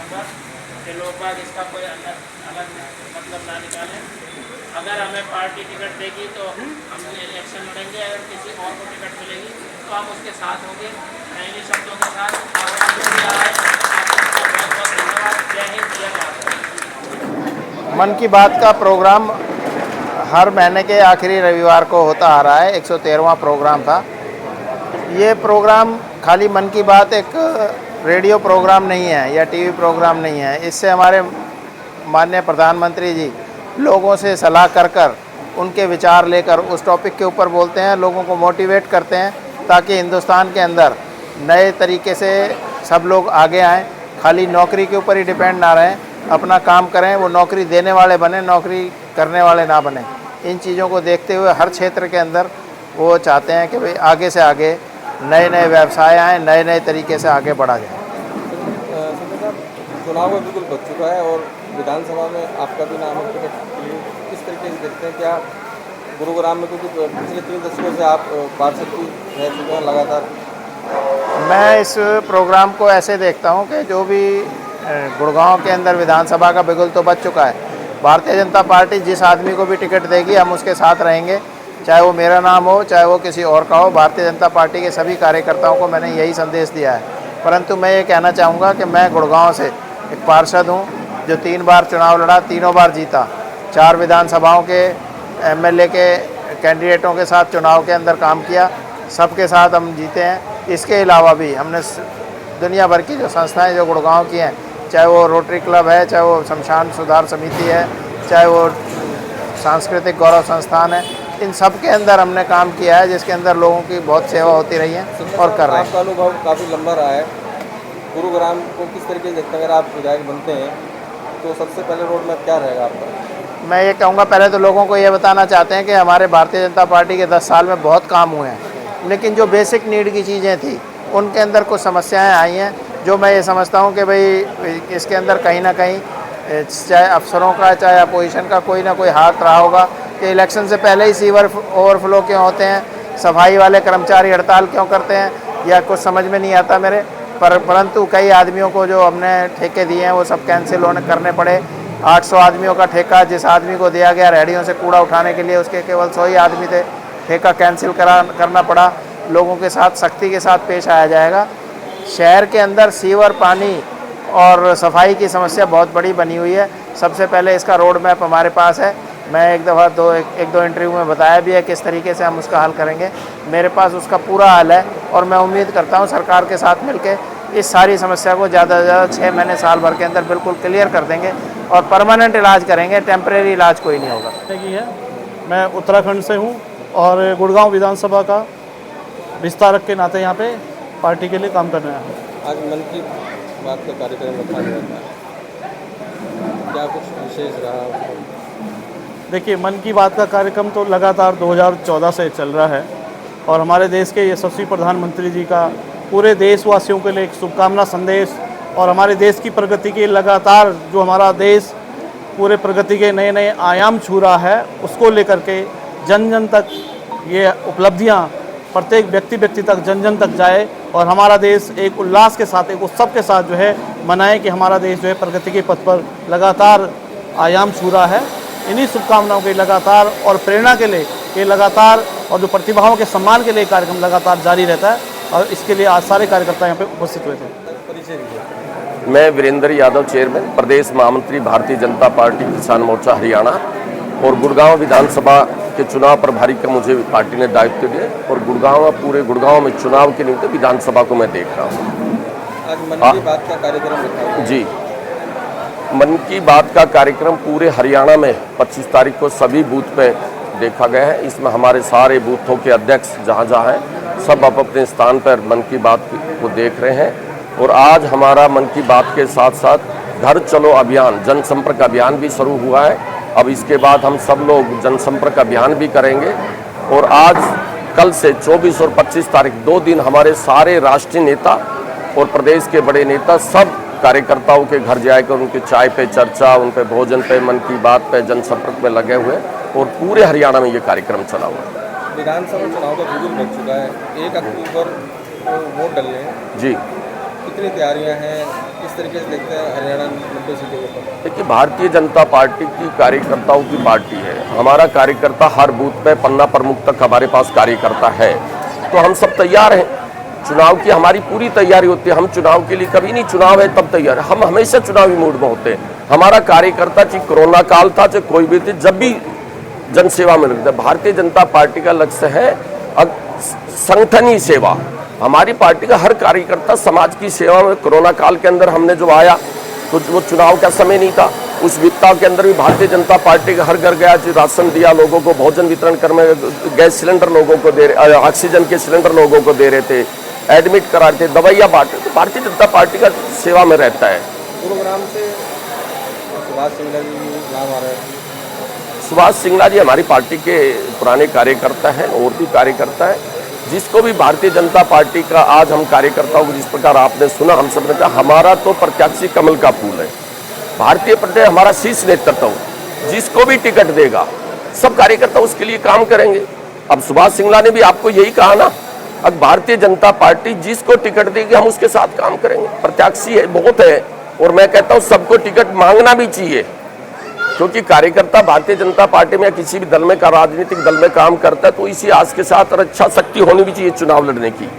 चाहूँगा कि लोग बाग इसका कोई अलग अलग मतलब ना निकालें। अगर हमें पार्टी टिकट देगी तो हम इलेक्शन लड़ेंगे, अगर किसी और को टिकट मिलेगी तो हम उसके साथ होंगे। मैं इन्हीं शब्दों के साथ आपका बहुत बहुत धन्यवाद। जय हिंद, जय भारत। मन की बात का प्रोग्राम हर महीने के आखिरी रविवार को होता आ रहा है। 113वां प्रोग्राम था। ये प्रोग्राम खाली मन की बात एक रेडियो प्रोग्राम नहीं है या टीवी प्रोग्राम नहीं है। इससे हमारे माननीय प्रधानमंत्री जी लोगों से सलाह कर उनके विचार लेकर उस टॉपिक के ऊपर बोलते हैं, लोगों को मोटिवेट करते हैं ताकि हिंदुस्तान के अंदर नए तरीके से सब लोग आगे आएँ, खाली नौकरी के ऊपर ही डिपेंड ना रहें, अपना काम करें, वो नौकरी देने वाले बने, नौकरी करने वाले ना बने। इन चीज़ों को देखते हुए हर क्षेत्र के अंदर वो चाहते हैं कि भाई आगे से आगे नए नए व्यवसाय आएँ, नए नए तरीके से आगे बढ़ा जाए। संजय साहब, चुनाव में बिल्कुल बच चुका है और विधानसभा में आपका भी नाम है टिकट के लिए, किस तरीके से देखते हैं? क्या गुरुग्राम में, क्योंकि पिछले 3 दशकों से आप पार्षद भी रह चुके हैं लगातार? मैं इस प्रोग्राम को ऐसे देखता हूं कि जो भी गुड़गांव के अंदर विधानसभा का बिगुल तो बच चुका है। भारतीय जनता पार्टी जिस आदमी को भी टिकट देगी हम उसके साथ रहेंगे, चाहे वो मेरा नाम हो चाहे वो किसी और का हो। भारतीय जनता पार्टी के सभी कार्यकर्ताओं को मैंने यही संदेश दिया है। परंतु मैं ये कहना चाहूँगा कि मैं गुड़गांव से एक पार्षद हूँ जो 3 बार चुनाव लड़ा, तीनों बार जीता। 4 विधानसभाओं के एमएलए के कैंडिडेटों के साथ चुनाव के अंदर काम किया, सबके साथ हम जीते हैं। इसके अलावा भी हमने दुनिया भर की जो संस्थाएं जो गुड़गांव की हैं, चाहे वो रोटरी क्लब है, चाहे वो शमशान सुधार समिति है, चाहे वो सांस्कृतिक गौरव संस्थान है, इन सब के अंदर हमने काम किया है, जिसके अंदर लोगों की बहुत सेवा होती रही है और कर रहे हैं। आपका अनुभव काफ़ी लंबा रहा है। गुरुग्राम को किस तरीके से देखते हैं? अगर आप विधायक बनते हैं तो सबसे पहले रोड मैप क्या रहेगा आपका? मैं ये कहूँगा, पहले तो लोगों को ये बताना चाहते हैं कि हमारे भारतीय जनता पार्टी के 10 साल में बहुत काम हुए हैं, लेकिन जो बेसिक नीड की चीज़ें थी उनके अंदर कुछ समस्याएं आई हैं, जो मैं ये समझता हूँ कि भाई इसके अंदर कहीं ना कहीं चाहे अफसरों का चाहे अपोजिशन का कोई ना कोई हाथ रहा होगा कि इलेक्शन से पहले ही सीवर ओवरफ्लो क्यों होते हैं, सफाई वाले कर्मचारी हड़ताल क्यों करते हैं, या कुछ समझ में नहीं आता मेरे। परंतु कई आदमियों को जो हमने ठेके दिए हैं वो सब कैंसिल करने पड़े। 800 आदमियों का ठेका जिस आदमी को दिया गया रेहड़ियों से कूड़ा उठाने के लिए, उसके केवल 100 ही आदमी थे, ठेका कैंसिल करना पड़ा। लोगों के साथ सख्ती के साथ पेश आया जाएगा। शहर के अंदर सीवर, पानी और सफाई की समस्या बहुत बड़ी बनी हुई है। सबसे पहले इसका रोड मैप हमारे पास है। मैं एक दो इंटरव्यू में बताया भी है किस तरीके से हम उसका हल करेंगे। मेरे पास उसका पूरा हल है और मैं उम्मीद करता हूँ सरकार के साथ मिलकर इस सारी समस्या को ज़्यादा से ज़्यादा 6 महीने साल भर के अंदर बिल्कुल क्लियर कर देंगे और परमानेंट इलाज करेंगे, टेम्परेरी इलाज कोई नहीं होगा। मैं उत्तराखंड से हूँ और गुड़गांव विधानसभा का विस्तारक के नाते यहाँ पे पार्टी के लिए काम कर रहे हैं। आज मन की बात का कार्यक्रम रखा गया था, क्या कुछ विशेष रहा? देखिए, मन की बात का कार्यक्रम तो लगातार 2014 से चल रहा है और हमारे देश के यशस्वी प्रधानमंत्री जी का पूरे देशवासियों के लिए एक शुभकामना संदेश और हमारे देश की प्रगति के लगातार जो हमारा देश पूरे प्रगति के नए नए आयाम छू रहा है, उसको लेकर के जन जन तक ये उपलब्धियां प्रत्येक व्यक्ति तक, जन जन तक जाए और हमारा देश एक उल्लास के साथ, एक उत्सव के साथ जो है मनाए कि हमारा देश जो है प्रगति के पथ पर लगातार आयाम छू रहा है। इन्हीं शुभकामनाओं के लगातार और प्रेरणा के लिए ये लगातार और जो प्रतिभाओं के सम्मान के लिए कार्यक्रम लगातार जारी रहता है और इसके लिए आज सारे कार्यकर्ता यहाँ पे उपस्थित हुए थे। मैं वीरेंद्र यादव, चेयरमैन प्रदेश महामंत्री भारतीय जनता पार्टी किसान मोर्चा हरियाणा, और गुड़गांव विधानसभा के चुनाव प्रभारी का मुझे पार्टी ने दायित्व दिया और पूरे गुड़गांव में चुनाव के निमित्त विधानसभा को मैं देख रहा हूँ। आज मन की बात का कार्यक्रम रखा है जी। मन की बात का कार्यक्रम पूरे हरियाणा में 25 तारीख को सभी बूथ पे देखा गया है। इसमें हमारे सारे बूथों के अध्यक्ष जहाँ हैं सब अपने स्थान पर मन की बात को देख रहे हैं। और आज हमारा मन की बात के साथ साथ घर चलो अभियान, जनसंपर्क अभियान भी शुरू हुआ है। अब इसके बाद हम सब लोग जनसंपर्क अभियान भी करेंगे और आज कल से 24 और 25 तारीख 2 दिन हमारे सारे राष्ट्रीय नेता और प्रदेश के बड़े नेता सब कार्यकर्ताओं के घर जाकर उनके चाय पे चर्चा, उन पे भोजन पे, मन की बात पे, जनसंपर्क में लगे हुए और पूरे हरियाणा में ये कार्यक्रम चला हुआ है। विधानसभा चुनाव का बिगुल बच चुका है, 1 अक्टूबर को वोट डलने हैं जी। कितनी तैयारियां हैं, किस तरीके से देखते हैं हरियाणा 90 सीटों के ऊपर? देखिए, भारतीय जनता पार्टी की कार्यकर्ताओं की पार्टी है। हमारा कार्यकर्ता हर बूथ पे पन्ना प्रमुख तक हमारे पास कार्यकर्ता है, तो हम सब तैयार हैं। चुनाव की हमारी पूरी तैयारी होती है। हम चुनाव के लिए कभी नहीं, चुनाव है तब तैयार, हम हमेशा चुनावी मूड में होते हैं। हमारा कार्यकर्ता चाहे कोरोना काल था चाहे कोई भी थी, जब भी जनसेवा में लगता है। भारतीय जनता पार्टी का लक्ष्य है संगठनी सेवा। हमारी पार्टी का हर कार्यकर्ता समाज की सेवा में, कोरोना काल के अंदर हमने जो आया तो वो चुनाव का समय नहीं था, उस विपदा के अंदर भी भारतीय जनता पार्टी का हर घर गया, जो राशन दिया लोगों को, भोजन वितरण कर में, गैस सिलेंडर लोगों को दे रहे, ऑक्सीजन के सिलेंडर लोगों को दे रहे थे, एडमिट करा रहे थे, दवाइयाँ बांट रहे थे। भारतीय जनता पार्टी का सेवा में रहता है। गुरुग्राम से सुभाष सिंगला जी नाम आ रहा है। सुभाष सिंगला जी हमारी पार्टी के पुराने कार्यकर्ता हैं और भी कार्यकर्ता हैं, जिसको भी भारतीय जनता पार्टी का आज हम कार्यकर्ताओं को जिस प्रकार आपने सुना, हम सब ने कहा हमारा तो प्रत्याशी कमल का फूल है। भारतीय प्रदेश हमारा शीर्ष नेतृत्व, जिसको भी टिकट देगा सब कार्यकर्ता उसके लिए काम करेंगे। अब सुभाष सिंगला ने भी आपको यही कहा ना, अब भारतीय जनता पार्टी जिसको टिकट देगी हम उसके साथ काम करेंगे। प्रत्याशी है बहुत है, और मैं कहता हूँ सबको टिकट मांगना भी चाहिए, क्योंकि कार्यकर्ता भारतीय जनता पार्टी में या किसी भी दल में का राजनीतिक दल में काम करता है तो इसी आस के साथ और अच्छा शक्ति होनी भी चाहिए चुनाव लड़ने की।